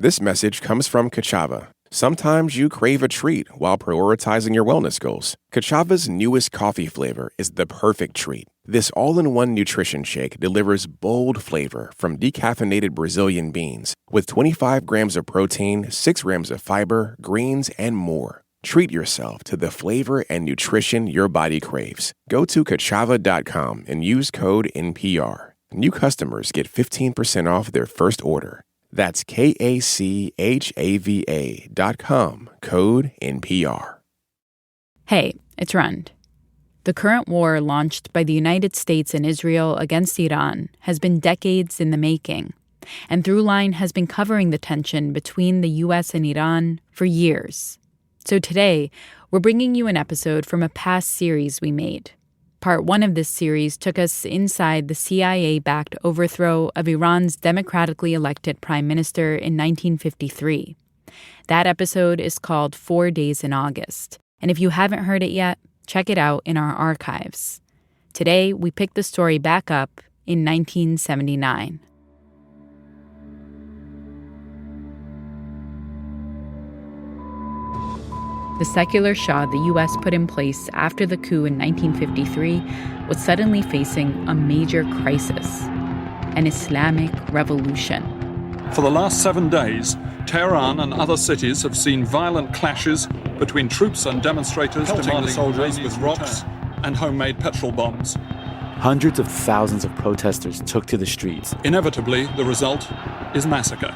This message comes from Kachava. Sometimes you crave a treat while prioritizing your wellness goals. Kachava's newest coffee flavor is the perfect treat. This all-in-one nutrition shake delivers bold flavor from decaffeinated Brazilian beans with 25 grams of protein, 6 grams of fiber, greens, and more. Treat yourself to the flavor and nutrition your body craves. Go to kachava.com and use code NPR. New customers get 15% off their first order. That's KACHAVA.com, code NPR. Hey, it's Rund. The current war launched by the United States and Israel against Iran has been decades in the making, and Throughline has been covering the tension between the U.S. and Iran for years. So today, we're bringing you an episode from a past series we made. Part 1 of this series took us inside the CIA-backed overthrow of Iran's democratically elected prime minister in 1953. That episode is called 4 Days in August, and if you haven't heard it yet, check it out in our archives. Today, we pick the story back up in 1979. The secular Shah the U.S. put in place after the coup in 1953 was suddenly facing a major crisis, an Islamic revolution. For the last 7 days, Tehran and other cities have seen violent clashes between troops and demonstrators pelting the soldiers with rocks and homemade petrol bombs. Hundreds of thousands of protesters took to the streets. Inevitably, the result is massacre.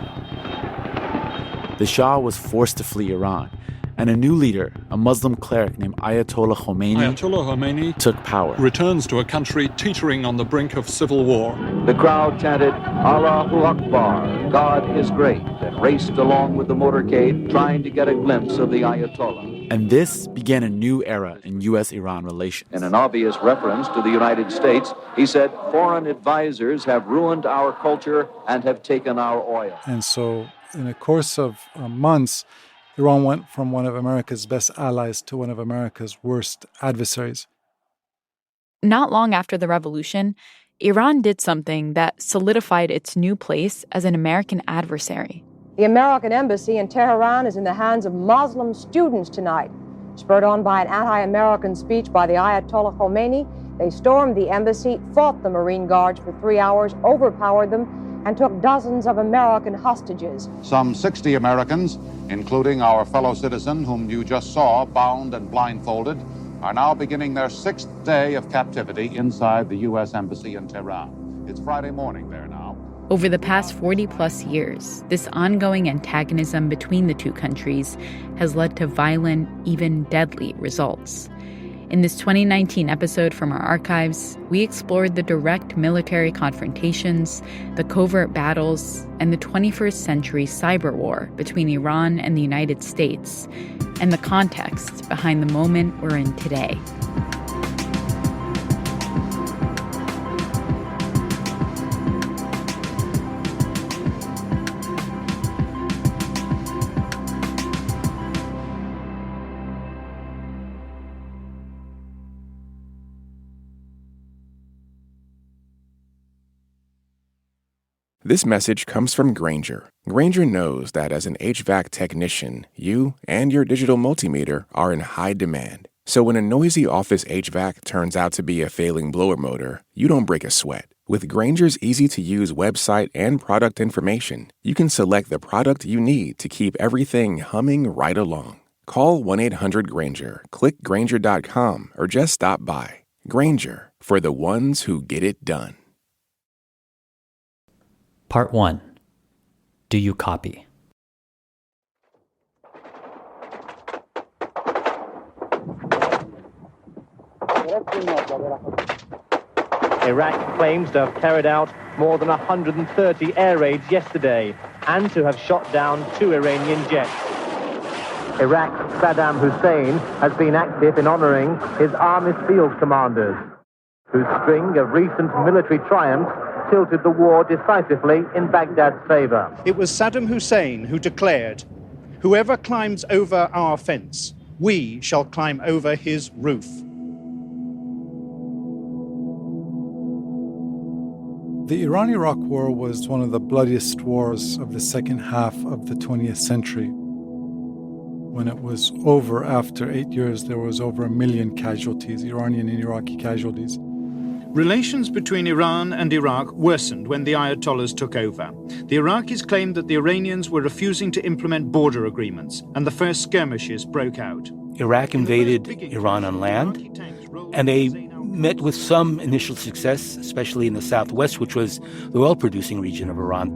The Shah was forced to flee Iran, and a new leader, a Muslim cleric named Ayatollah Khomeini, took power. Returns to a country teetering on the brink of civil war. The crowd chanted, Allahu Akbar, God is great, and raced along with the motorcade, trying to get a glimpse of the Ayatollah. And this began a new era in U.S. Iran relations. In an obvious reference to the United States, he said, foreign advisors have ruined our culture and have taken our oil. And so, in the course of months, Iran went from one of America's best allies to one of America's worst adversaries. Not long after the revolution, Iran did something that solidified its new place as an American adversary. The American embassy in Tehran is in the hands of Muslim students tonight. Spurred on by an anti-American speech by the Ayatollah Khomeini, they stormed the embassy, fought the Marine Guards for 3 hours, overpowered them, and took dozens of American hostages. Some 60 Americans, including our fellow citizen whom you just saw bound and blindfolded, are now beginning their 6th day of captivity inside the U.S. Embassy in Tehran. It's Friday morning there now. Over the past 40-plus years, this ongoing antagonism between the two countries has led to violent, even deadly results. In this 2019 episode from our archives, we explored the direct military confrontations, the covert battles, and the 21st century cyber war between Iran and the United States, and the context behind the moment we're in today. This message comes from Grainger. Grainger knows that as an HVAC technician, you and your digital multimeter are in high demand. So when a noisy office HVAC turns out to be a failing blower motor, you don't break a sweat. With Grainger's easy-to-use website and product information, you can select the product you need to keep everything humming right along. Call 1-800-GRAINGER, click Grainger.com, or just stop by. Grainger, for the ones who get it done. Part 1. Do you copy? Iraq claims to have carried out more than 130 air raids yesterday and to have shot down 2 Iranian jets. Iraq's Saddam Hussein has been active in honoring his army's field commanders, whose string of recent military triumphs tilted the war decisively in Baghdad's favor. It was Saddam Hussein who declared, "Whoever climbs over our fence, we shall climb over his roof." The Iran-Iraq War was one of the bloodiest wars of the second half of the 20th century. When it was over, after 8 years, there was over 1 million casualties, Iranian and Iraqi casualties. Relations between Iran and Iraq worsened when the Ayatollahs took over. The Iraqis claimed that the Iranians were refusing to implement border agreements, and the first skirmishes broke out. Iraq invaded Iran on land, and they met with some initial success, especially in the southwest, which was the oil-producing region of Iran.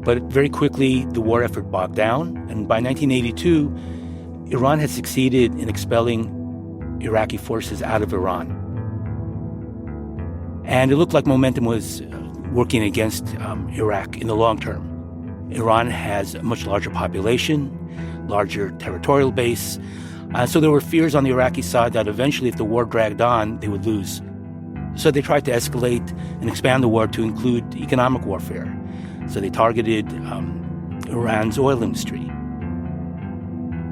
But very quickly, the war effort bogged down, and by 1982, Iran had succeeded in expelling Iraqi forces out of Iran. And it looked like momentum was working against Iraq in the long term. Iran has a much larger population, larger territorial base, so there were fears on the Iraqi side that eventually, if the war dragged on, they would lose. So they tried to escalate and expand the war to include economic warfare. So they targeted Iran's oil industry.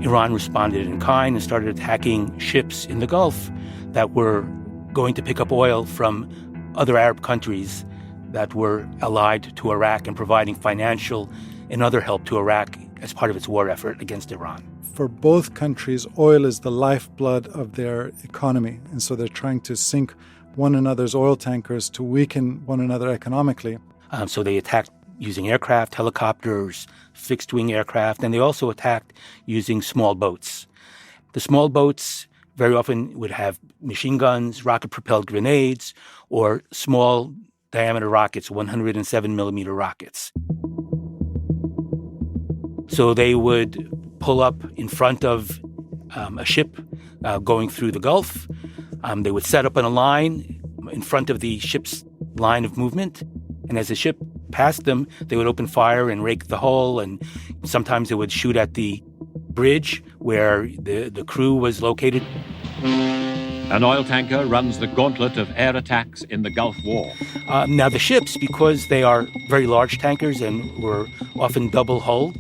Iran responded in kind and started attacking ships in the Gulf that were going to pick up oil from other Arab countries that were allied to Iraq and providing financial and other help to Iraq as part of its war effort against Iran. For both countries, oil is the lifeblood of their economy, and so they're trying to sink one another's oil tankers to weaken one another economically. So they attacked using aircraft, helicopters, fixed-wing aircraft, and they also attacked using small boats. The small boats very often would have machine guns, rocket-propelled grenades, or small-diameter rockets, 107-millimeter rockets. So they would pull up in front of a ship going through the Gulf. They would set up on a line in front of the ship's line of movement, and as the ship passed them, they would open fire and rake the hull, and sometimes they would shoot at the bridge where the crew was located. An oil tanker runs the gauntlet of air attacks in the Gulf War. Now, the ships, because they are very large tankers and were often double-hulled,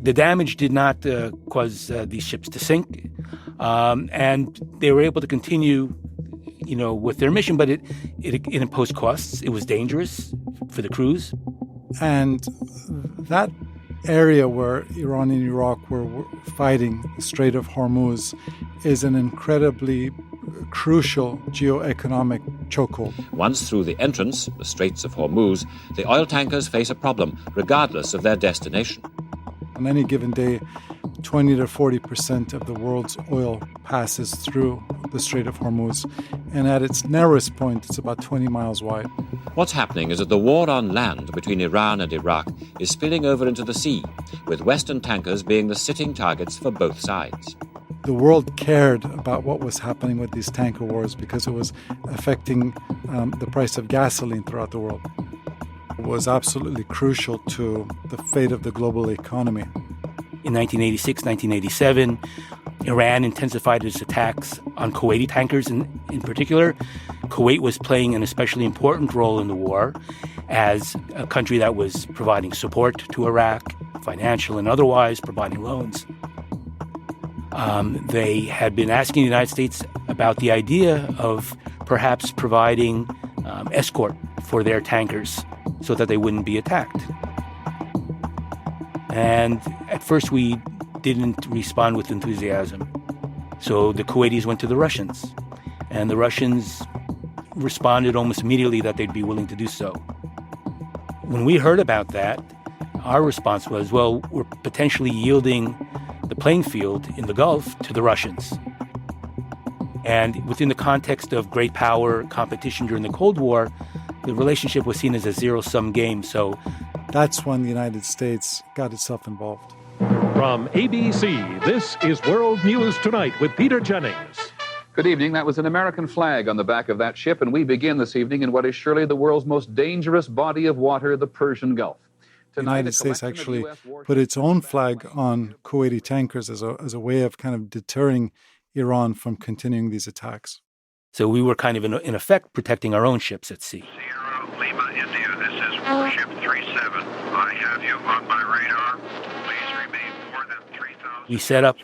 the damage did not cause these ships to sink, and they were able to continue, with their mission, but it imposed costs. It was dangerous for the crews. And that area where Iran and Iraq were fighting, the Strait of Hormuz, is an incredibly crucial geoeconomic chokehold. Once through the entrance, the Straits of Hormuz, the oil tankers face a problem, regardless of their destination. On any given day, 20 to 40% of the world's oil passes through the Strait of Hormuz, and at its narrowest point, it's about 20 miles wide. What's happening is that the war on land between Iran and Iraq is spilling over into the sea, with Western tankers being the sitting targets for both sides. The world cared about what was happening with these tanker wars because it was affecting the price of gasoline throughout the world. It was absolutely crucial to the fate of the global economy. In 1986, 1987, Iran intensified its attacks on Kuwaiti tankers in particular. Kuwait was playing an especially important role in the war as a country that was providing support to Iraq, financial and otherwise, providing loans. They had been asking the United States about the idea of perhaps providing escort for their tankers so that they wouldn't be attacked. And at first we didn't respond with enthusiasm. So the Kuwaitis went to the Russians, and the Russians responded almost immediately that they'd be willing to do so. When we heard about that, our response was, well, we're potentially yielding the playing field in the Gulf to the Russians. And within the context of great power competition during the Cold War, the relationship was seen as a zero-sum game, so that's when the United States got itself involved. From ABC, this is World News Tonight with Peter Jennings. Good evening. That was an American flag on the back of that ship, and we begin this evening in what is surely the world's most dangerous body of water, the Persian Gulf. The United States actually put its own flag on Kuwaiti tankers as a way of kind of deterring Iran from continuing these attacks. So we were kind of, in effect, protecting our own ships at sea. Sierra Lima, India, this is Warship 37. I have you on my radar. Please remain more than 3,000. We set up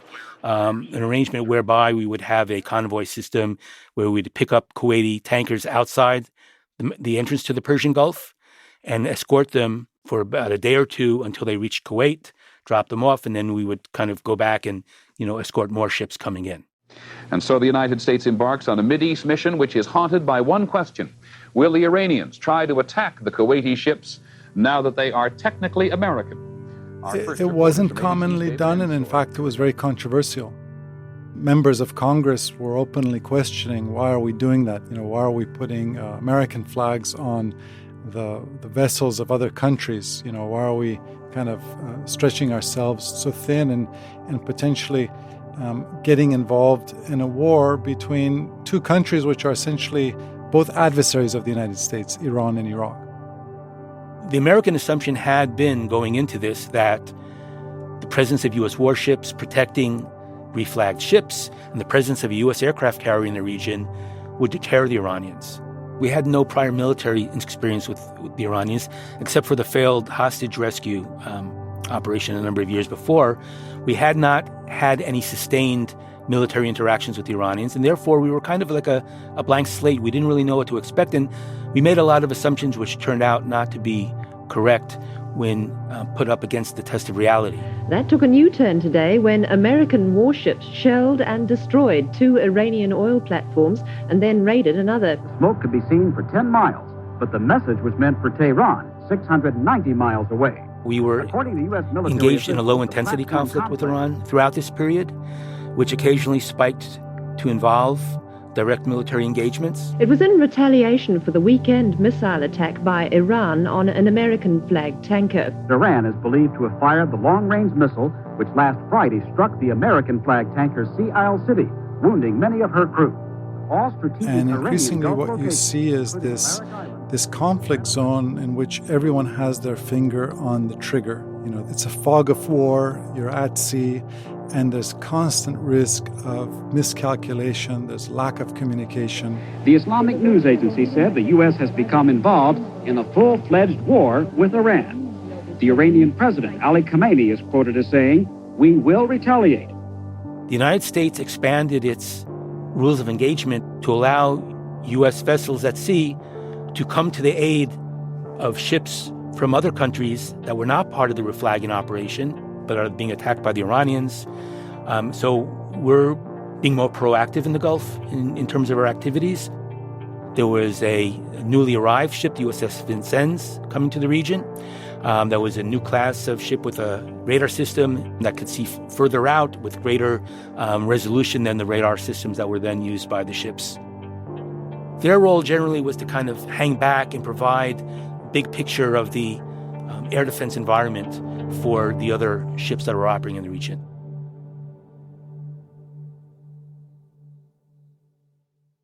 an arrangement whereby we would have a convoy system where we'd pick up Kuwaiti tankers outside the entrance to the Persian Gulf and escort them for about a day or two until they reached Kuwait, drop them off, and then we would kind of go back and, escort more ships coming in. And so the United States embarks on a Mideast mission which is haunted by one question. Will the Iranians try to attack the Kuwaiti ships now that they are technically American? It wasn't commonly done, and in fact, it was very controversial. Members of Congress were openly questioning, why are we doing that? Why are we putting American flags on the vessels of other countries? Why are we kind of stretching ourselves so thin and potentially getting involved in a war between two countries which are essentially both adversaries of the United States, Iran and Iraq? The American assumption had been going into this that the presence of U.S. warships protecting reflagged ships and the presence of a U.S. aircraft carrier in the region would deter the Iranians. We had no prior military experience with the Iranians, except for the failed hostage rescue operation a number of years before. We had not had any sustained military interactions with the Iranians, and therefore we were kind of like a blank slate. We didn't really know what to expect, and we made a lot of assumptions which turned out not to be correct when put up against the test of reality. That took a new turn today when American warships shelled and destroyed 2 Iranian oil platforms and then raided another. Smoke could be seen for 10 miles, but the message was meant for Tehran, 690 miles away. We were engaged in a low-intensity conflict with Iran throughout this period, which occasionally spiked to involve direct military engagements. It was in retaliation for the weekend missile attack by Iran on an American-flagged tanker. Iran is believed to have fired the long-range missile, which last Friday struck the American-flagged tanker Sea Isle City, wounding many of her crew. All strategic and increasingly what you see is this conflict zone in which everyone has their finger on the trigger. It's a fog of war, you're at sea, and there's constant risk of miscalculation, there's lack of communication. The Islamic News Agency said the U.S. has become involved in a full-fledged war with Iran. The Iranian president, Ali Khamenei, is quoted as saying, "We will retaliate." The United States expanded its rules of engagement to allow U.S. vessels at sea to come to the aid of ships from other countries that were not part of the reflagging operation, but are being attacked by the Iranians. So we're being more proactive in the Gulf in terms of our activities. There was a newly arrived ship, the USS Vincennes, coming to the region. There was a new class of ship with a radar system that could see further out with greater resolution than the radar systems that were then used by the ships. Their role generally was to kind of hang back and provide a big picture of the air defense environment for the other ships that were operating in the region.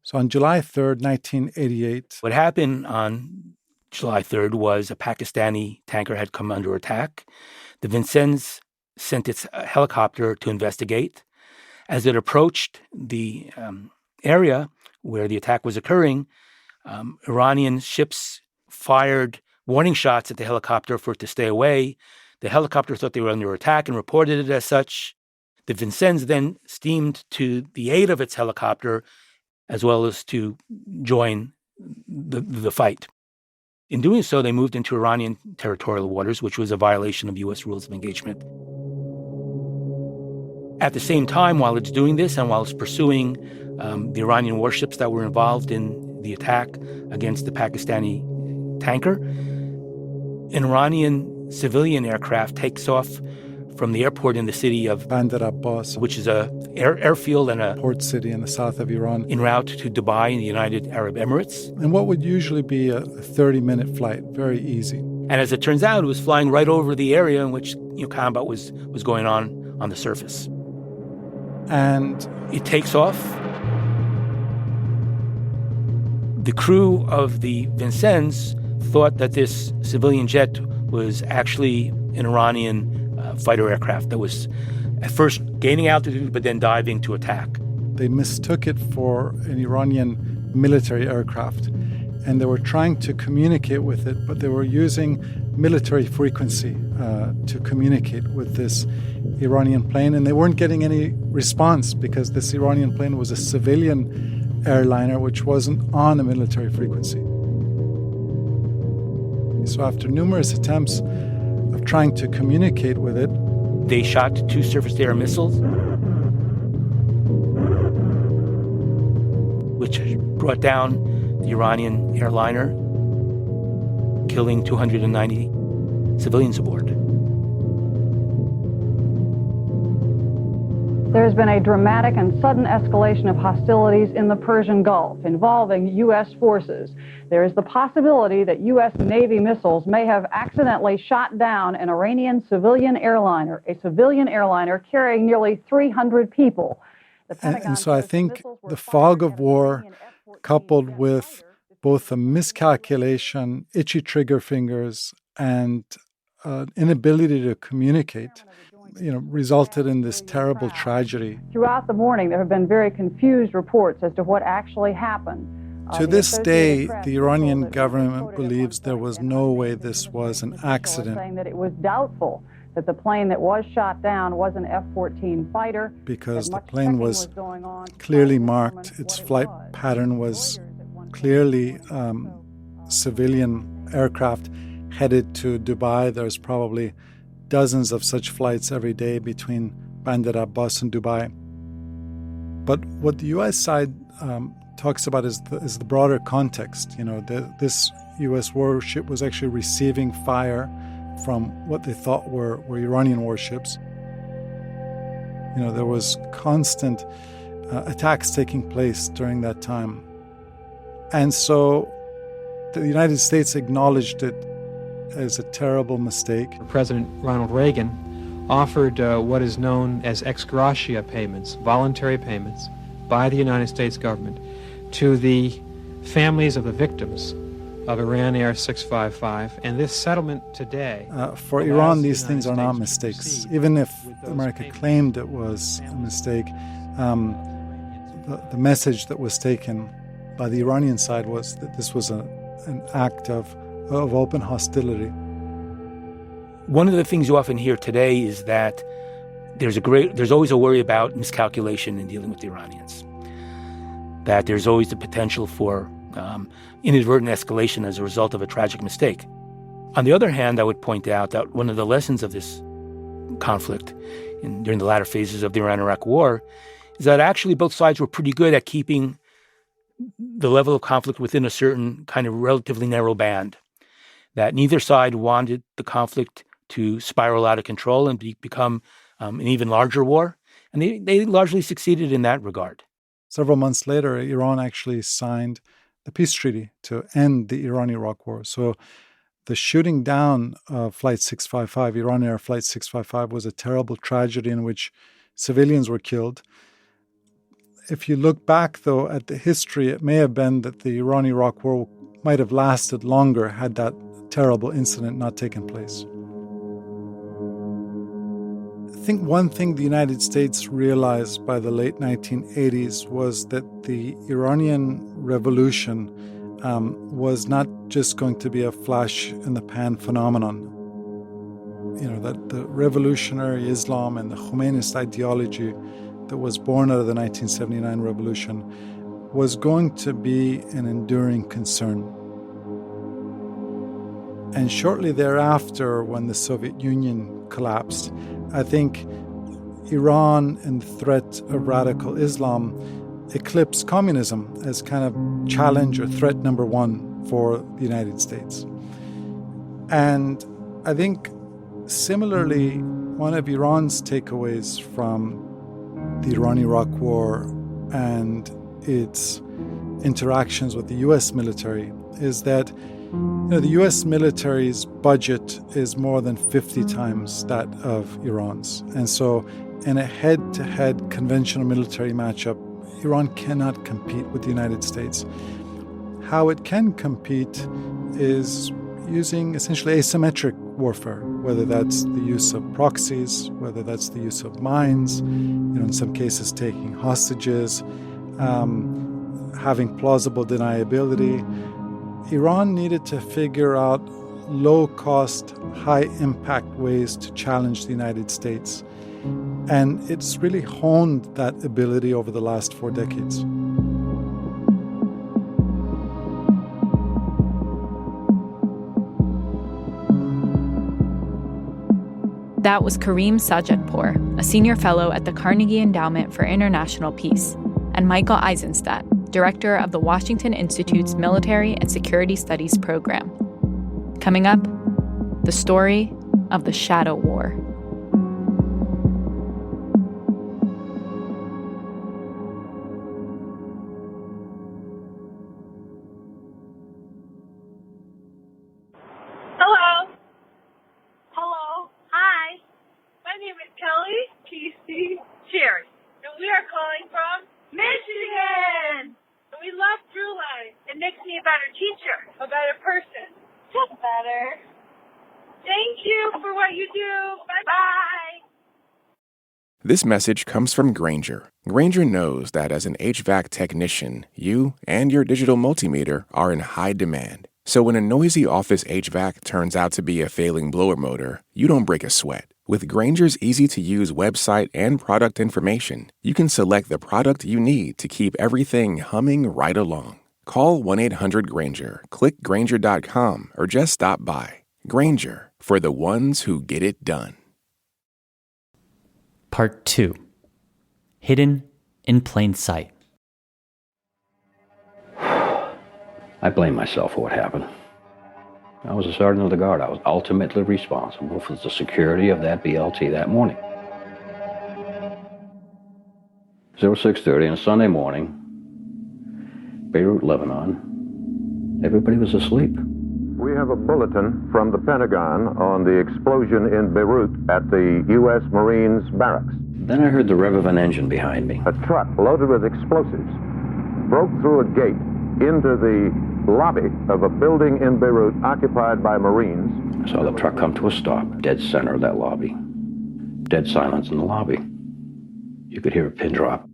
So on July 3rd, 1988... What happened on July 3rd was a Pakistani tanker had come under attack. The Vincennes sent its helicopter to investigate. As it approached the area where the attack was occurring, Iranian ships fired warning shots at the helicopter for it to stay away. The helicopter thought they were under attack and reported it as such. The Vincennes then steamed to the aid of its helicopter, as well as to join the fight. In doing so, they moved into Iranian territorial waters, which was a violation of U.S. rules of engagement. At the same time, while it's doing this and while it's pursuing the Iranian warships that were involved in the attack against the Pakistani tanker, an Iranian civilian aircraft takes off from the airport in the city of Bandar Abbas, which is a airfield and a port city in the south of Iran, en route to Dubai in the United Arab Emirates. And what would usually be a 30-minute flight, very easy. And as it turns out, it was flying right over the area in which combat was going on the surface. And it takes off. The crew of the Vincennes thought that this civilian jet was actually an Iranian fighter aircraft that was at first gaining altitude but then diving to attack. They mistook it for an Iranian military aircraft, and they were trying to communicate with it, but they were using military frequency to communicate with this Iranian plane, and they weren't getting any response because this Iranian plane was a civilian airliner which wasn't on a military frequency. So after numerous attempts of trying to communicate with it, they shot 2 surface-to-air missiles, which brought down the Iranian airliner, killing 290 civilians aboard. There's been a dramatic and sudden escalation of hostilities in the Persian Gulf involving U.S. forces. There is the possibility that U.S. Navy missiles may have accidentally shot down an Iranian civilian airliner, a civilian airliner carrying nearly 300 people. And so I think the fog of war, coupled with both a miscalculation, itchy trigger fingers, and inability to communicate, resulted in this terrible tragedy. Throughout the morning, there have been very confused reports as to what actually happened. To this day, the Iranian government believes there was no way this was an accident. Saying that it was doubtful that the plane that was shot down was an F-14 fighter. Because the plane was clearly marked. Its flight pattern was clearly civilian aircraft headed to Dubai. There's probably dozens of such flights every day between Bandar Abbas and Dubai. But what the U.S. side talks about is the broader context. This U.S. warship was actually receiving fire from what they thought were Iranian warships. There was constant attacks taking place during that time. And so the United States acknowledged it as a terrible mistake. President Ronald Reagan offered what is known as ex gratia payments, voluntary payments, by the United States government to the families of the victims of Iran Air 655. And this settlement today... For Iran, these things are not mistakes. Even if America claimed it was a mistake, the message that was taken by the Iranian side was that this was an act of open hostility. One of the things you often hear today is that there's always a worry about miscalculation in dealing with the Iranians, that there's always the potential for inadvertent escalation as a result of a tragic mistake. On the other hand, I would point out that one of the lessons of this conflict during the latter phases of the Iran-Iraq War is that actually both sides were pretty good at keeping the level of conflict within a certain kind of relatively narrow band, that neither side wanted the conflict to spiral out of control and become an even larger war. And they largely succeeded in that regard. Several months later, Iran actually signed the peace treaty to end the Iran-Iraq War. So the shooting down of Flight 655, Iran Air Flight 655, was a terrible tragedy in which civilians were killed. If you look back, though, at the history, it may have been that the Iran-Iraq War might have lasted longer had that terrible incident not taken place. I think one thing the United States realized by the late 1980s was that the Iranian revolution was not just going to be a flash-in-the-pan phenomenon. That the revolutionary Islam and the Khomeinist ideology that was born out of the 1979 revolution was going to be an enduring concern. And shortly thereafter, when the Soviet Union collapsed, I think Iran and the threat of radical Islam eclipsed communism as kind of challenge or threat number one for the United States. And I think similarly, one of Iran's takeaways from the Iran-Iraq War and its interactions with the U.S. military is that the U.S. military's budget is more than 50 times that of Iran's. And so in a head-to-head conventional military matchup, Iran cannot compete with the United States. How it can compete is using essentially asymmetric warfare, whether that's the use of proxies, whether that's the use of mines, in some cases taking hostages, having plausible deniability. Iran needed to figure out low-cost, high-impact ways to challenge the United States. And it's really honed that ability over the last 4 decades. That was Karim Sadjadpour, a senior fellow at the Carnegie Endowment for International Peace, and Michael Eisenstadt, director of the Washington Institute's Military and Security Studies program. Coming up, the story of the Shadow War. Hello. Hi. My name is Kelly T.C. Cherry, and we are calling from Michigan. And we love Throughline. It makes me a better teacher, a better person. Just better. Thank you for what you do. Bye-bye. This message comes from Grainger. Grainger knows that as an HVAC technician, you and your digital multimeter are in high demand. So when a noisy office HVAC turns out to be a failing blower motor, you don't break a sweat. With Grainger's easy-to-use website and product information, you can select the product you need to keep everything humming right along. Call 1-800-GRAINGER, click Grainger.com, or just stop by. Grainger, for the ones who get it done. Part 2. Hidden in Plain Sight. I blame myself for what happened. I was a sergeant of the guard. I was ultimately responsible for the security of that BLT that morning. 06:30 on a Sunday morning, Beirut, Lebanon. Everybody was asleep. We have a bulletin from the Pentagon on the explosion in Beirut at the U.S. Marines barracks. Then I heard the rev of an engine behind me. A truck loaded with explosives broke through a gate into the lobby of a building in Beirut occupied by Marines. I saw the truck come to a stop, dead center of that lobby. Dead silence in the lobby. You could hear a pin drop.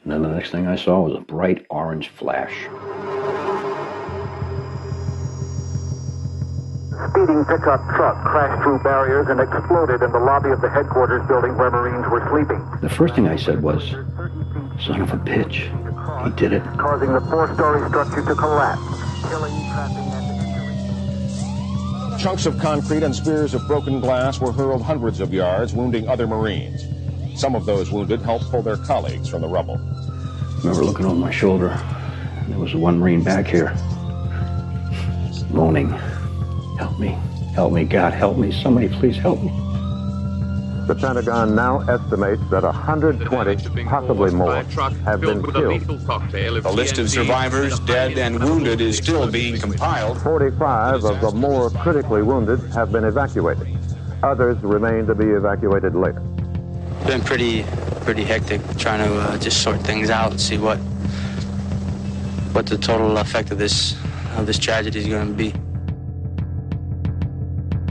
And then the next thing I saw was a bright orange flash. Speeding pickup truck crashed through barriers and exploded in the lobby of the headquarters building where Marines were sleeping. The first thing I said was, son of a bitch, he did it. Causing the four-story structure to collapse, killing, trapping, and injuring. Chunks of concrete and spears of broken glass were hurled hundreds of yards, wounding other Marines. Some of those wounded helped pull their colleagues from the rubble. I remember looking over my shoulder. There was one Marine back here, moaning, help me, God, help me, somebody please help me. The Pentagon now estimates that 120, possibly more, have been killed. The list of survivors, dead and wounded, is still being compiled. 45 of the more critically wounded have been evacuated. Others remain to be evacuated later. It's been pretty hectic trying to just sort things out and see what the total effect of this tragedy is going to be.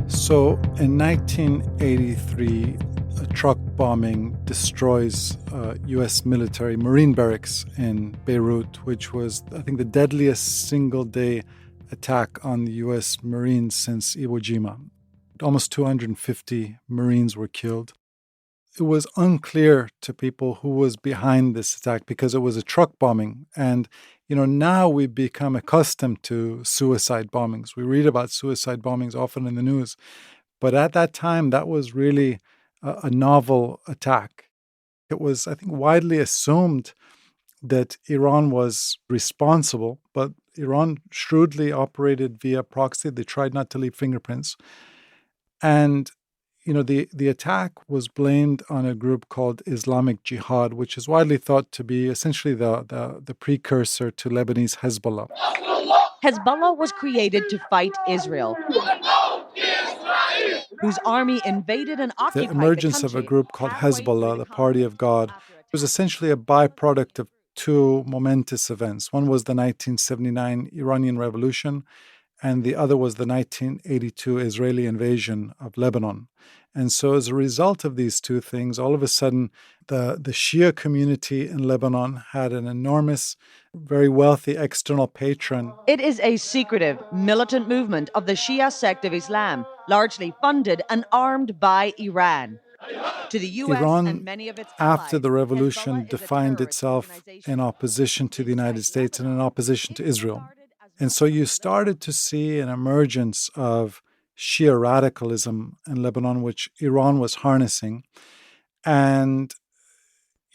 So in 1983, a truck bombing destroys U.S. military Marine barracks in Beirut, which was, I think, the deadliest single-day attack on the U.S. Marines since Iwo Jima. Almost 250 Marines were killed. It was unclear to people who was behind this attack because it was a truck bombing. And, now we've become accustomed to suicide bombings. We read about suicide bombings often in the news. But at that time, that was really a novel attack. It was, I think, widely assumed that Iran was responsible, but Iran shrewdly operated via proxy. They tried not to leave fingerprints. And the attack was blamed on a group called Islamic Jihad, which is widely thought to be essentially the precursor to Lebanese Hezbollah. Hezbollah was created to fight Israel, whose army invaded and occupied the emergence the of a group called Hezbollah, the Party of God, was essentially a byproduct of two momentous events. One was the 1979 Iranian Revolution, and the other was the 1982 Israeli invasion of Lebanon. And so as a result of these two things, all of a sudden, the Shia community in Lebanon had an enormous, very wealthy external patron. It is a secretive, militant movement of the Shia sect of Islam, largely funded and armed by Iran. To the U.S. Iran, and many of its allies, after the revolution, defined itself in opposition to the United States and in opposition to Israel. And so you started to see an emergence of Shia radicalism in Lebanon, which Iran was harnessing. And,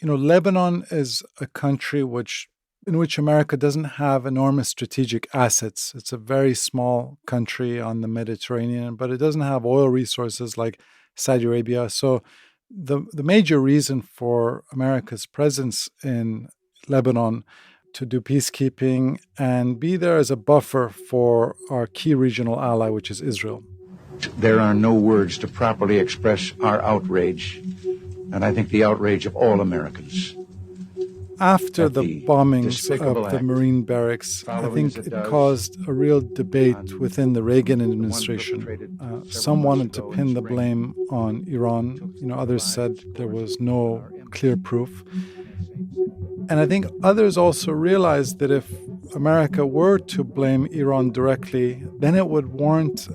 Lebanon is a country in which America doesn't have enormous strategic assets. It's a very small country on the Mediterranean, but it doesn't have oil resources like Saudi Arabia. So the major reason for America's presence in Lebanon to do peacekeeping and be there as a buffer for our key regional ally, which is Israel. There are no words to properly express our outrage, and I think the outrage of all Americans. After the bombings of the Marine barracks, I think it caused a real debate within the Reagan administration. Some wanted to pin the blame on Iran. Others said there was no clear proof. And I think others also realized that if America were to blame Iran directly, then it would warrant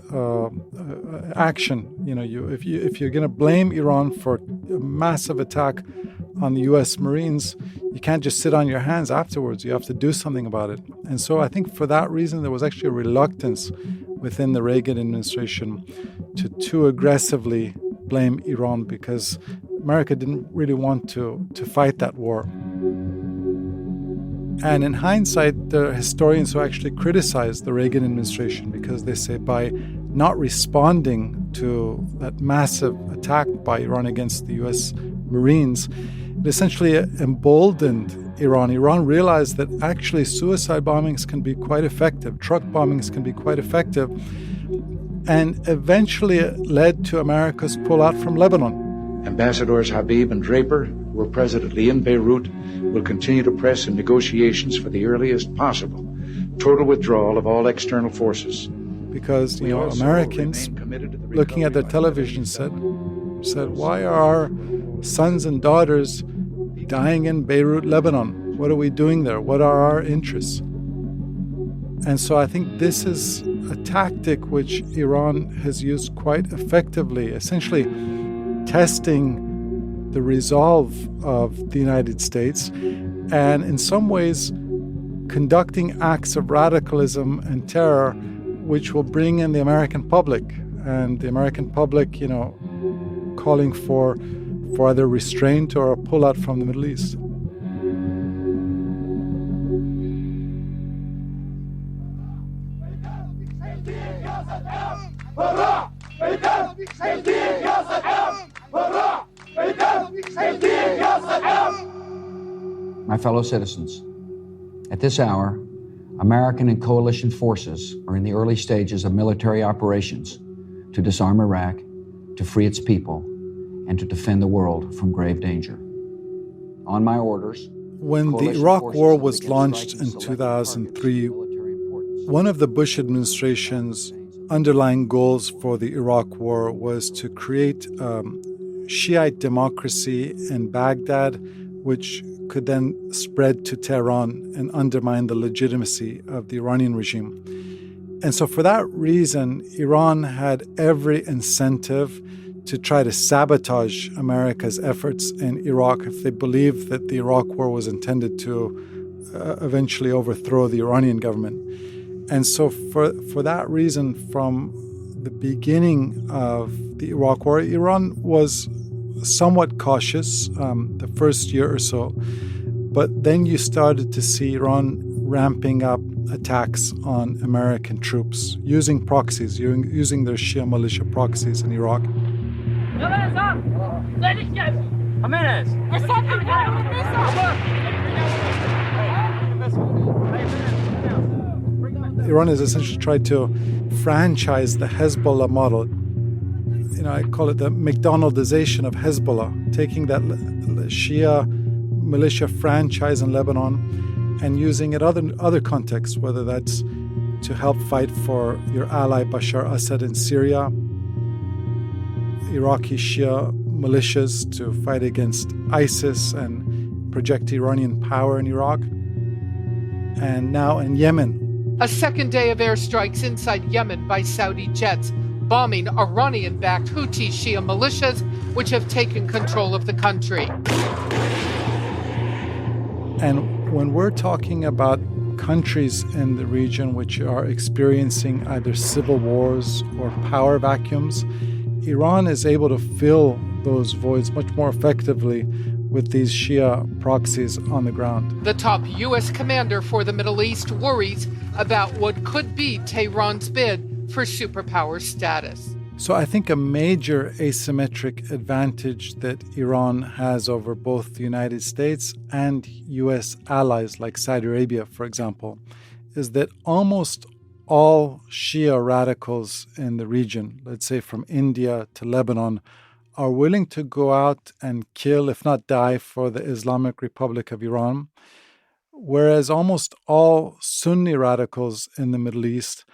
action. If you're going to blame Iran for a massive attack on the U.S. Marines, you can't just sit on your hands afterwards. You have to do something about it. And so I think for that reason, there was actually a reluctance within the Reagan administration to too aggressively blame Iran, because America didn't really want to fight that war. And in hindsight, there are historians who actually criticize the Reagan administration because they say by not responding to that massive attack by Iran against the U.S. Marines, it essentially emboldened Iran. Iran realized that actually suicide bombings can be quite effective, truck bombings can be quite effective, and eventually it led to America's pullout from Lebanon. Ambassadors Habib and Draper, who are presently in Beirut, will continue to press in negotiations for the earliest possible total withdrawal of all external forces. Because, Americans, looking at their television, said, why are our sons and daughters dying in Beirut, Lebanon? What are we doing there? What are our interests? And so I think this is a tactic which Iran has used quite effectively, essentially testing the resolve of the United States and in some ways conducting acts of radicalism and terror which will bring in the American public, and the American public, calling for either restraint or a pullout from the Middle East. My fellow citizens, at this hour, American and coalition forces are in the early stages of military operations to disarm Iraq, to free its people, and to defend the world from grave danger. On my orders, when the Iraq War was launched in 2003, one of the Bush administration's underlying goals for the Iraq War was to create Shiite democracy in Baghdad, which could then spread to Tehran and undermine the legitimacy of the Iranian regime. And so for that reason, Iran had every incentive to try to sabotage America's efforts in Iraq if they believed that the Iraq War was intended to eventually overthrow the Iranian government. And so for that reason, from the beginning of the Iraq War, Iran was somewhat cautious the first year or so. But then you started to see Iran ramping up attacks on American troops, using proxies, using their Shia militia proxies in Iraq. Iran has essentially tried to franchise the Hezbollah model. I call it the McDonaldization of Hezbollah, taking that Shia militia franchise in Lebanon and using it other contexts, whether that's to help fight for your ally Bashar Assad in Syria, Iraqi Shia militias to fight against ISIS and project Iranian power in Iraq, and now in Yemen. A second day of airstrikes inside Yemen by Saudi jets, bombing Iranian-backed Houthi Shia militias, which have taken control of the country. And when we're talking about countries in the region which are experiencing either civil wars or power vacuums, Iran is able to fill those voids much more effectively with these Shia proxies on the ground. The top U.S. commander for the Middle East worries about what could be Tehran's bid for superpower status. So I think a major asymmetric advantage that Iran has over both the United States and U.S. allies like Saudi Arabia, for example, is that almost all Shia radicals in the region, let's say from India to Lebanon, are willing to go out and kill, if not die, for the Islamic Republic of Iran, whereas almost all Sunni radicals in the Middle East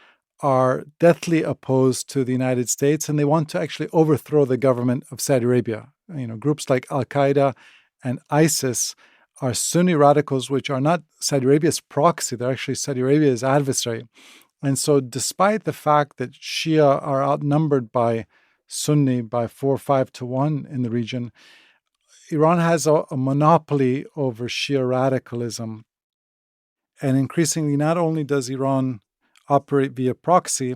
are deathly opposed to the United States, and they want to actually overthrow the government of Saudi Arabia. Groups like Al-Qaeda and ISIS are Sunni radicals, which are not Saudi Arabia's proxy. They're actually Saudi Arabia's adversary. And so despite the fact that Shia are outnumbered by Sunni by 4 or 5 to 1 in the region, Iran has a monopoly over Shia radicalism. And increasingly, not only does Iran operate via proxy,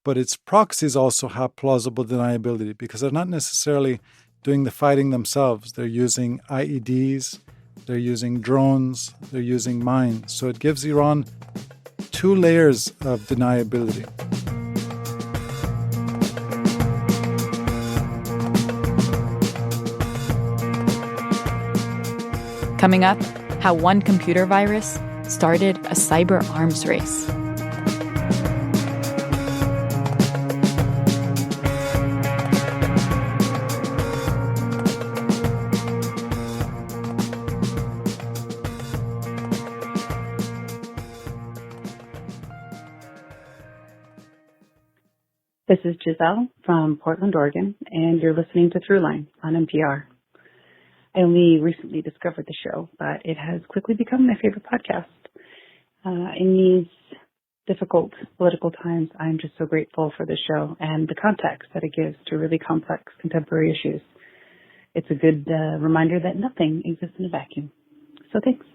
but its proxies also have plausible deniability because they're not necessarily doing the fighting themselves. They're using IEDs, they're using drones, they're using mines. So it gives Iran 2 layers of deniability. Coming up, how one computer virus started a cyber arms race. This is Giselle from Portland, Oregon, and you're listening to Throughline on NPR. I only recently discovered the show, but it has quickly become my favorite podcast. In these difficult political times, I'm just so grateful for the show and the context that it gives to really complex contemporary issues. It's a good reminder that nothing exists in a vacuum. So thanks.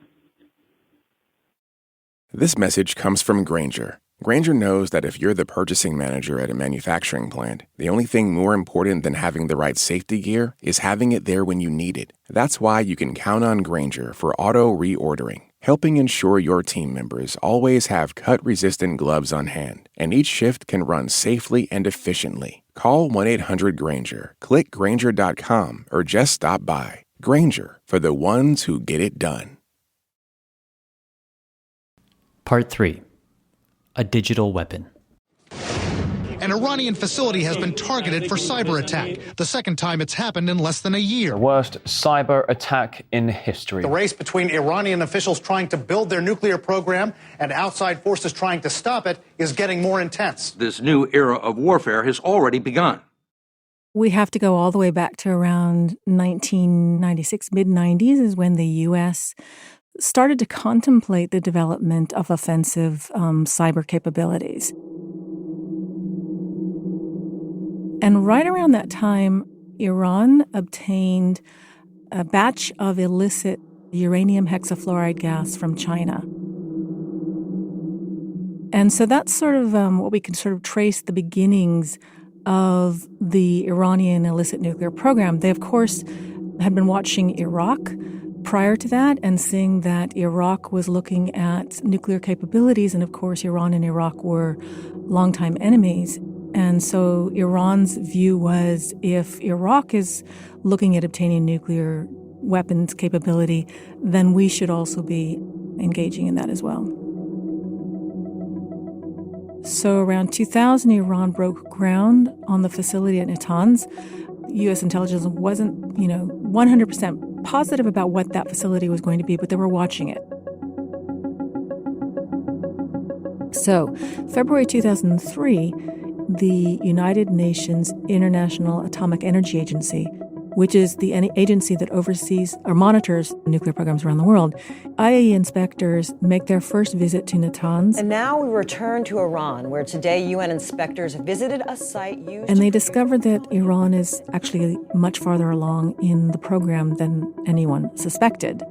This message comes from Grainger. Grainger knows that if you're the purchasing manager at a manufacturing plant, the only thing more important than having the right safety gear is having it there when you need it. That's why you can count on Grainger for auto reordering, helping ensure your team members always have cut-resistant gloves on hand, and each shift can run safely and efficiently. Call 1-800-GRAINGER, click Grainger.com, or just stop by. Grainger, for the ones who get it done. Part 3. A digital weapon. An Iranian facility has been targeted for cyber attack, the second time it's happened in less than a year. The worst cyber attack in history. The race between Iranian officials trying to build their nuclear program and outside forces trying to stop it is getting more intense. This new era of warfare has already begun. We have to go all the way back to around 1996, mid-90s is when the U.S. started to contemplate the development of offensive cyber capabilities. And right around that time, Iran obtained a batch of illicit uranium hexafluoride gas from China. And so that's sort of what we can sort of trace the beginnings of the Iranian illicit nuclear program. They, of course, had been watching Iraq prior to that and seeing that Iraq was looking at nuclear capabilities. And, of course, Iran and Iraq were longtime enemies. And so Iran's view was if Iraq is looking at obtaining nuclear weapons capability, then we should also be engaging in that as well. So around 2000, Iran broke ground on the facility at Natanz. U.S. intelligence wasn't, 100% positive about what that facility was going to be, but they were watching it. So February 2003, the United Nations International Atomic Energy Agency, which is the agency that oversees or monitors nuclear programs around the world, IAEA inspectors make their first visit to Natanz. And now we return to Iran, where today UN inspectors visited a site used... And they discovered that Iran is actually much farther along in the program than anyone suspected.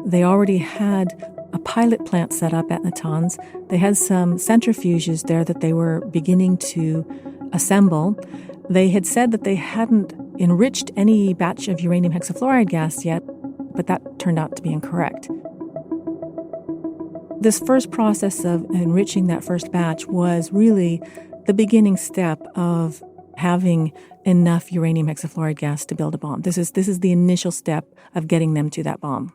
They already had a pilot plant set up at Natanz. They had some centrifuges there that they were beginning to assemble. They had said that they hadn't enriched any batch of uranium hexafluoride gas yet, but that turned out to be incorrect. This first process of enriching that first batch was really the beginning step of having enough uranium hexafluoride gas to build a bomb. This is the initial step of getting them to that bomb.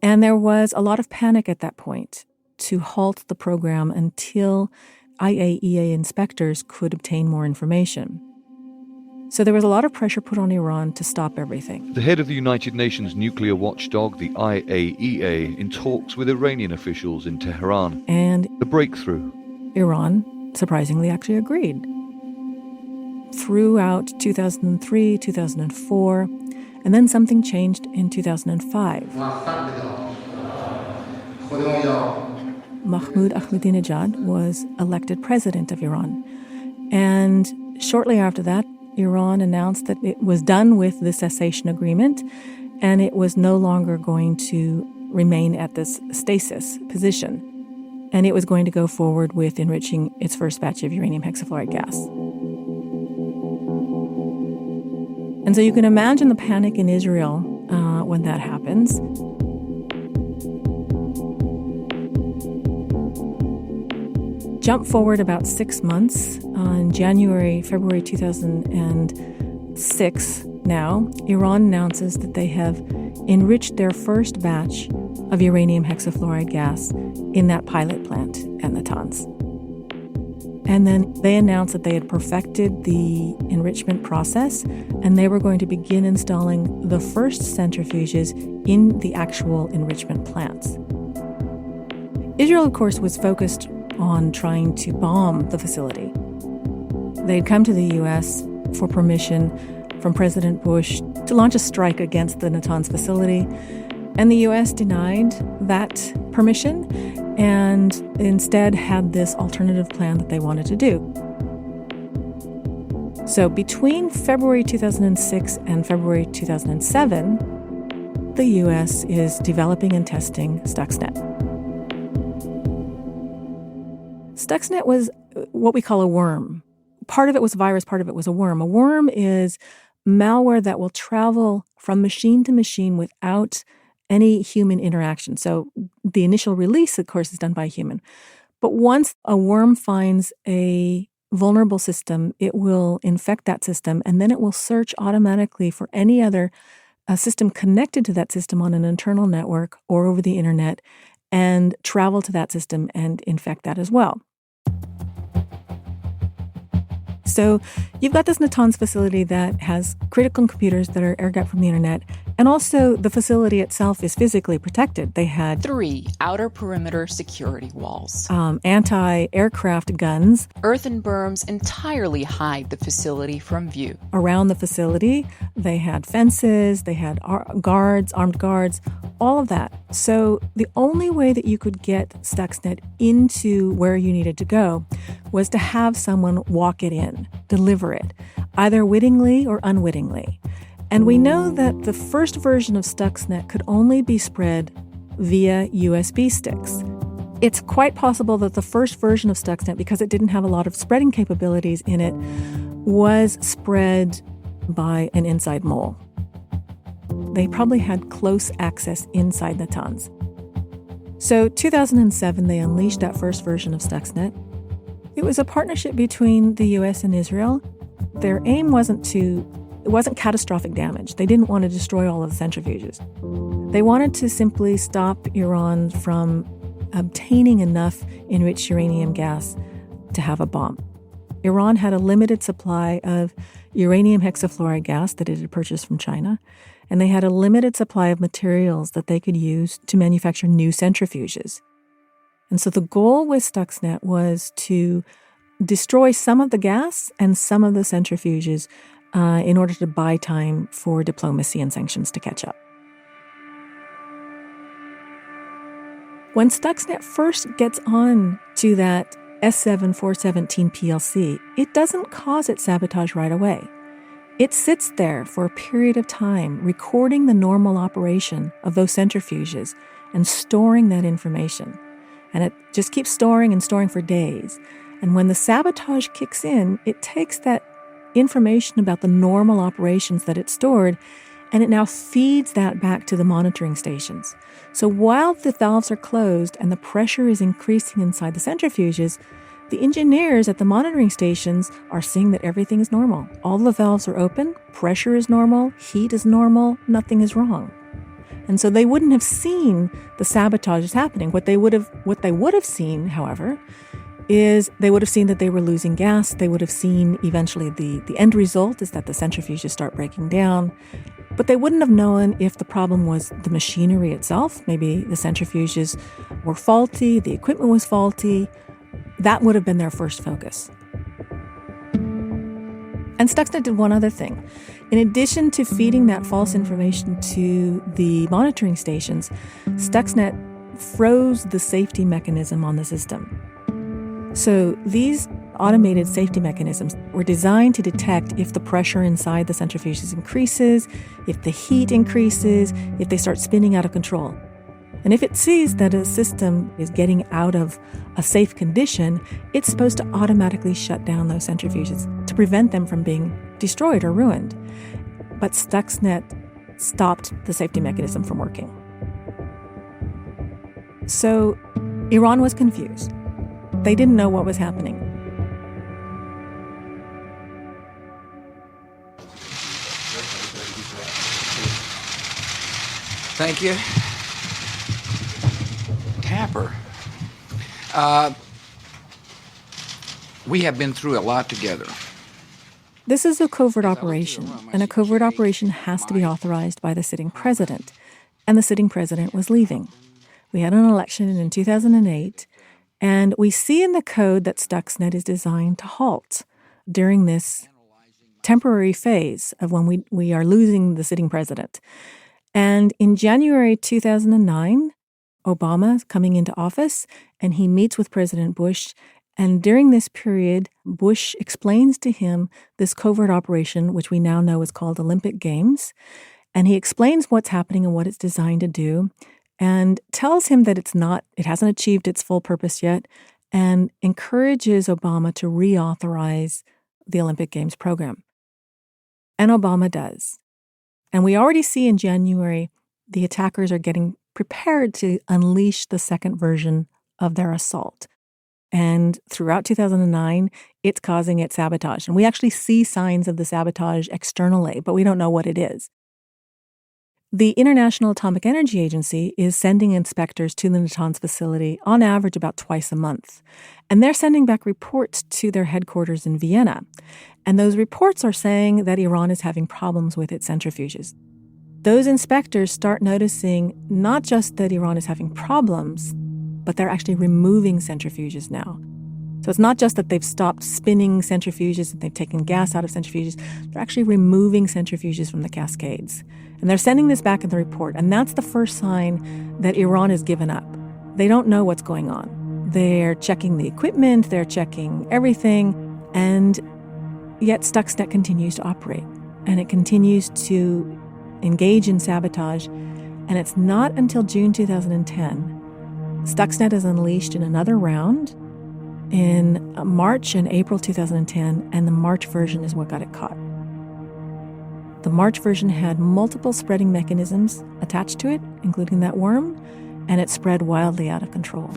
And there was a lot of panic at that point to halt the program until IAEA inspectors could obtain more information. So there was a lot of pressure put on Iran to stop everything. The head of the United Nations nuclear watchdog, the IAEA, in talks with Iranian officials in Tehran. And the breakthrough. Iran, surprisingly, actually agreed. Throughout 2003, 2004, and then something changed in 2005. Mahmoud Ahmadinejad was elected president of Iran. And shortly after that, Iran announced that it was done with the cessation agreement and it was no longer going to remain at this stasis position. And it was going to go forward with enriching its first batch of uranium hexafluoride gas. And so you can imagine the panic in Israel when that happens. Jump forward about 6 months. On February 2006, now, Iran announces that they have enriched their first batch of uranium hexafluoride gas in that pilot plant at Natanz. And then they announced that they had perfected the enrichment process and they were going to begin installing the first centrifuges in the actual enrichment plants. Israel, of course, was focused on trying to bomb the facility. They'd come to the U.S. for permission from President Bush to launch a strike against the Natanz facility, and the U.S. denied that permission and instead had this alternative plan that they wanted to do. So between February 2006 and February 2007, the U.S. is developing and testing Stuxnet. Stuxnet was what we call a worm. Part of it was a virus, part of it was a worm. A worm is malware that will travel from machine to machine without any human interaction. So the initial release, of course, is done by a human. But once a worm finds a vulnerable system, it will infect that system, and then it will search automatically for any other system connected to that system on an internal network or over the internet and travel to that system and infect that as well. So you've got this Natanz facility that has critical computers that are air-gapped from the internet, and also the facility itself is physically protected. They had 3 outer perimeter security walls, anti-aircraft guns. Earthen berms entirely hide the facility from view. Around the facility, they had fences, they had guards, armed guards, all of that. So the only way that you could get Stuxnet into where you needed to go was to have someone walk it in, deliver it, either wittingly or unwittingly. And we know that the first version of Stuxnet could only be spread via USB sticks. It's quite possible that the first version of Stuxnet, because it didn't have a lot of spreading capabilities in it, was spread by an inside mole. They probably had close access inside Natanz. So 2007, they unleashed that first version of Stuxnet. It was a partnership between the U.S. and Israel. Their aim wasn't catastrophic damage. They didn't want to destroy all of the centrifuges. They wanted to simply stop Iran from obtaining enough enriched uranium gas to have a bomb. Iran had a limited supply of uranium hexafluoride gas that it had purchased from China, and they had a limited supply of materials that they could use to manufacture new centrifuges. And so the goal with Stuxnet was to destroy some of the gas and some of the centrifuges in order to buy time for diplomacy and sanctions to catch up. When Stuxnet first gets on to that S7417 PLC, it doesn't cause its sabotage right away. It sits there for a period of time, recording the normal operation of those centrifuges and storing that information. And it just keeps storing and storing for days. And when the sabotage kicks in, it takes that information about the normal operations that it stored, and it now feeds that back to the monitoring stations. So while the valves are closed and the pressure is increasing inside the centrifuges, the engineers at the monitoring stations are seeing that everything is normal. All the valves are open, pressure is normal, heat is normal, nothing is wrong. And so they wouldn't have seen the sabotage happening. What they would have seen, however, is they would have seen that they were losing gas. They would have seen eventually the end result is that the centrifuges start breaking down. But they wouldn't have known if the problem was the machinery itself. Maybe the centrifuges were faulty, the equipment was faulty. That would have been their first focus. And Stuxnet did one other thing. In addition to feeding that false information to the monitoring stations, Stuxnet froze the safety mechanism on the system. So these automated safety mechanisms were designed to detect if the pressure inside the centrifuges increases, if the heat increases, if they start spinning out of control. And if it sees that a system is getting out of a safe condition, it's supposed to automatically shut down those centrifuges to prevent them from being destroyed or ruined. But Stuxnet stopped the safety mechanism from working. So Iran was confused. They didn't know what was happening. Thank you. Tapper. We have been through a lot together. This is a covert operation, and a covert operation has to be authorized by the sitting president. And the sitting president was leaving. We had an election in 2008, and we see in the code that Stuxnet is designed to halt during this temporary phase of when we are losing the sitting president. And in January 2009, Obama is coming into office, and he meets with President Bush. And during this period, Bush explains to him this covert operation, which we now know is called Olympic Games. And he explains what's happening and what it's designed to do, and tells him that it hasn't achieved its full purpose yet, and encourages Obama to reauthorize the Olympic Games program. And Obama does. And we already see in January, the attackers are getting prepared to unleash the second version of their assault. And throughout 2009, it's causing its sabotage. And we actually see signs of the sabotage externally, but we don't know what it is. The International Atomic Energy Agency is sending inspectors to the Natanz facility on average about twice a month. And they're sending back reports to their headquarters in Vienna. And those reports are saying that Iran is having problems with its centrifuges. Those inspectors start noticing not just that Iran is having problems, but they're actually removing centrifuges now. So it's not just that they've stopped spinning centrifuges and they've taken gas out of centrifuges. They're actually removing centrifuges from the cascades. And they're sending this back in the report. And that's the first sign that Iran has given up. They don't know what's going on. They're checking the equipment. They're checking everything. And yet Stuxnet continues to operate. And it continues to engage in sabotage. And it's not until June 2010 Stuxnet is unleashed in another round in March and April 2010, and the March version is what got it caught. The March version had multiple spreading mechanisms attached to it, including that worm, and it spread wildly out of control.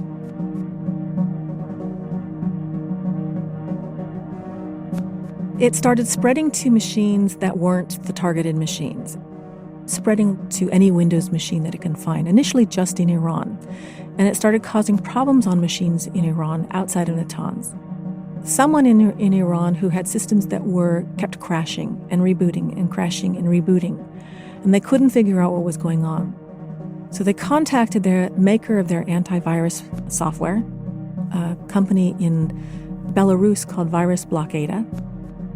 It started spreading to machines that weren't the targeted machines, spreading to any Windows machine that it can find, initially just in Iran. And it started causing problems on machines in Iran outside of Natanz. Someone in Iran who had systems that kept crashing and rebooting and crashing and rebooting, and they couldn't figure out what was going on. So they contacted their maker of their antivirus software, a company in Belarus called Virus Blockada.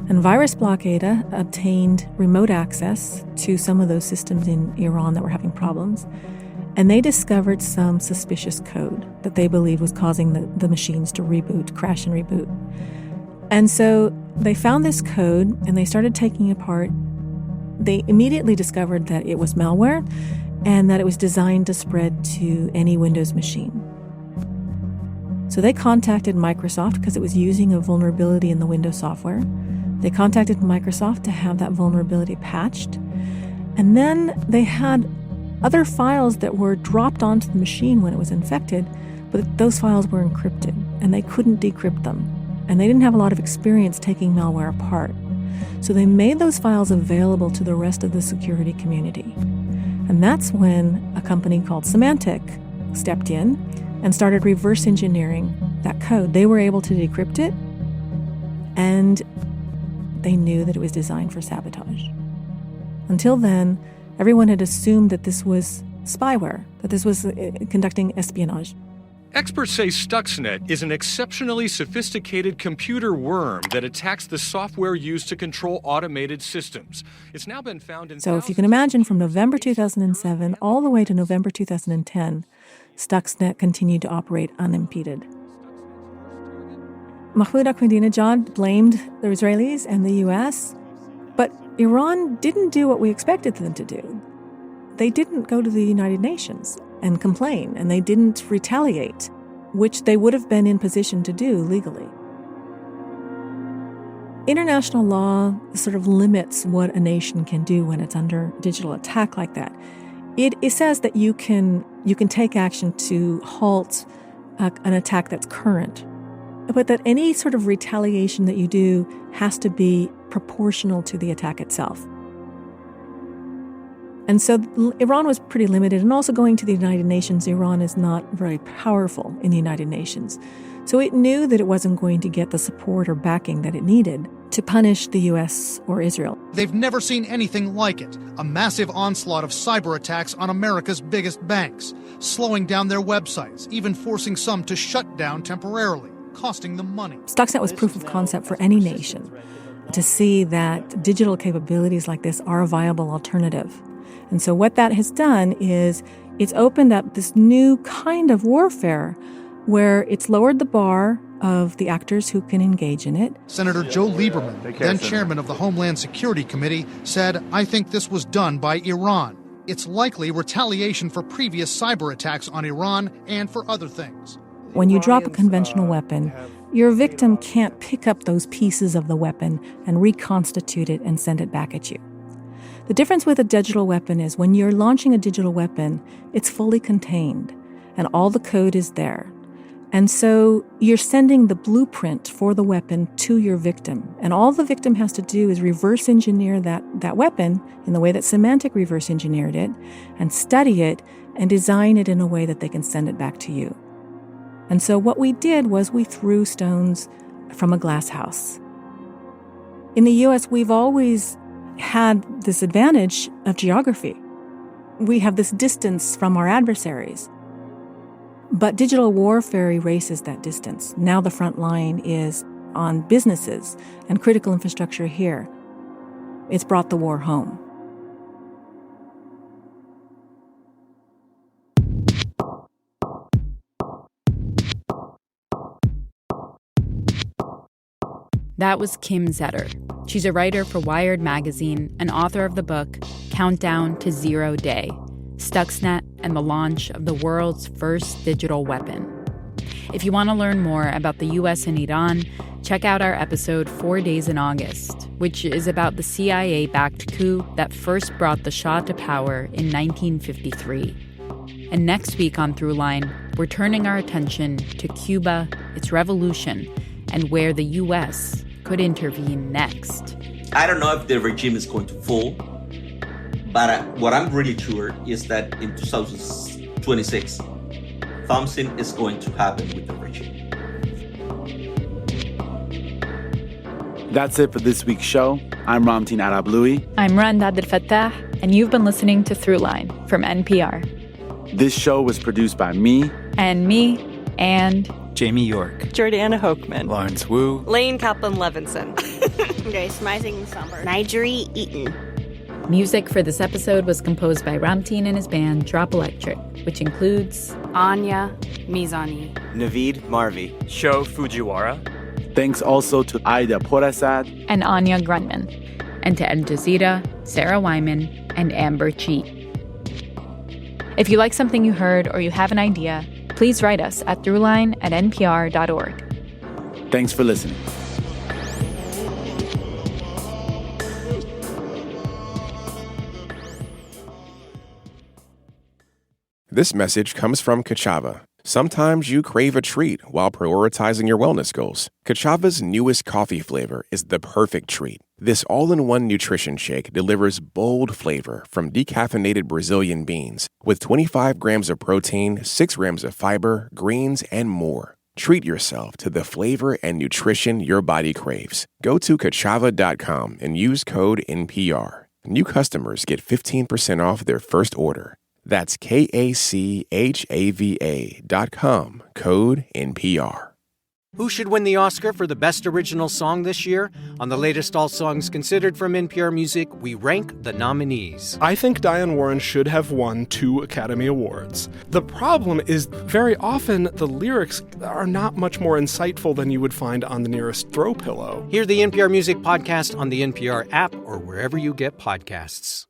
And Virus Blockada obtained remote access to some of those systems in Iran that were having problems. And they discovered some suspicious code that they believed was causing the machines to crash and reboot. And so they found this code and they started taking it apart. They immediately discovered that it was malware, and that it was designed to spread to any Windows machine. So they contacted Microsoft because it was using a vulnerability in the Windows software. They contacted Microsoft to have that vulnerability patched. And then they had other files that were dropped onto the machine when it was infected, but those files were encrypted, and they couldn't decrypt them. And they didn't have a lot of experience taking malware apart. So they made those files available to the rest of the security community. And that's when a company called Symantec stepped in and started reverse engineering that code. They were able to decrypt it, and they knew that it was designed for sabotage. Until then, everyone had assumed that this was spyware, that this was conducting espionage. Experts say Stuxnet is an exceptionally sophisticated computer worm that attacks the software used to control automated systems. It's now been found in So if you can imagine, from November 2007 all the way to November 2010, Stuxnet continued to operate unimpeded. Mahmoud Ahmadinejad blamed the Israelis and the U.S., but Iran didn't do what we expected them to do. They didn't go to the United Nations and complain, and they didn't retaliate, which they would have been in position to do legally. International law sort of limits what a nation can do when it's under digital attack like that. It says that you can take action to halt an attack that's current, but that any sort of retaliation that you do has to be proportional to the attack itself. And so Iran was pretty limited. And also going to the United Nations, Iran is not very powerful in the United Nations. So it knew that it wasn't going to get the support or backing that it needed to punish the U.S. or Israel. They've never seen anything like it. A massive onslaught of cyber attacks on America's biggest banks, slowing down their websites, even forcing some to shut down temporarily, costing them money. Stuxnet was proof of concept for any nation to see that digital capabilities like this are a viable alternative. And so what that has done is it's opened up this new kind of warfare where it's lowered the bar of the actors who can engage in it. Senator Joe Lieberman, then chairman of the Homeland Security Committee, said, "I think this was done by Iran. It's likely retaliation for previous cyber attacks on Iran and for other things." When you drop a conventional weapon, your victim can't pick up those pieces of the weapon and reconstitute it and send it back at you. The difference with a digital weapon is when you're launching a digital weapon, it's fully contained and all the code is there. And so you're sending the blueprint for the weapon to your victim. And all the victim has to do is reverse engineer that weapon in the way that Symantec reverse engineered it, and study it and design it in a way that they can send it back to you. And so what we did was we threw stones from a glass house. In the U.S., we've always had this advantage of geography. We have this distance from our adversaries. But digital warfare erases that distance. Now the front line is on businesses and critical infrastructure here. It's brought the war home. That was Kim Zetter. She's a writer for Wired magazine and author of the book Countdown to Zero Day, Stuxnet and the Launch of the World's First Digital Weapon. If you want to learn more about the U.S. and Iran, check out our episode 4 Days in August, which is about the CIA-backed coup that first brought the Shah to power in 1953. And next week on Throughline, we're turning our attention to Cuba, its revolution, and where the U.S. could intervene next. I don't know if the regime is going to fall, but what I'm really sure is that in 2026, something is going to happen with the regime. That's it for this week's show. I'm Ramtin Arablouei. I'm Rand Abdel Fattah, and you've been listening to Throughline from NPR. This show was produced by me. And me, and Jamie York, Jordana Hochman, Lawrence Wu, Lane Kaplan-Levinson, Grace Rising-Summer, Nigeri Eaton. Music for this episode was composed by Ramtin and his band Drop Electric, which includes Anya Mizani, Naveed Marvi, Sho Fujiwara. Thanks also to Aida Porasad and Anya Grunman, and to Al Jazeera, Sarah Wyman, and Amber Cheat. If you like something you heard or you have an idea, please write us at throughline@npr.org. Thanks for listening. This message comes from Kachava. Sometimes you crave a treat while prioritizing your wellness goals. Kachava's newest coffee flavor is the perfect treat. This all-in-one nutrition shake delivers bold flavor from decaffeinated Brazilian beans with 25 grams of protein, 6 grams of fiber, greens, and more. Treat yourself to the flavor and nutrition your body craves. Go to kachava.com and use code NPR. New customers get 15% off their first order. That's KACHAVA.com, code NPR. Who should win the Oscar for the Best Original Song this year? On the latest All Songs Considered from NPR Music, we rank the nominees. I think Diane Warren should have won 2 Academy Awards. The problem is very often the lyrics are not much more insightful than you would find on the nearest throw pillow. Hear the NPR Music Podcast on the NPR app or wherever you get podcasts.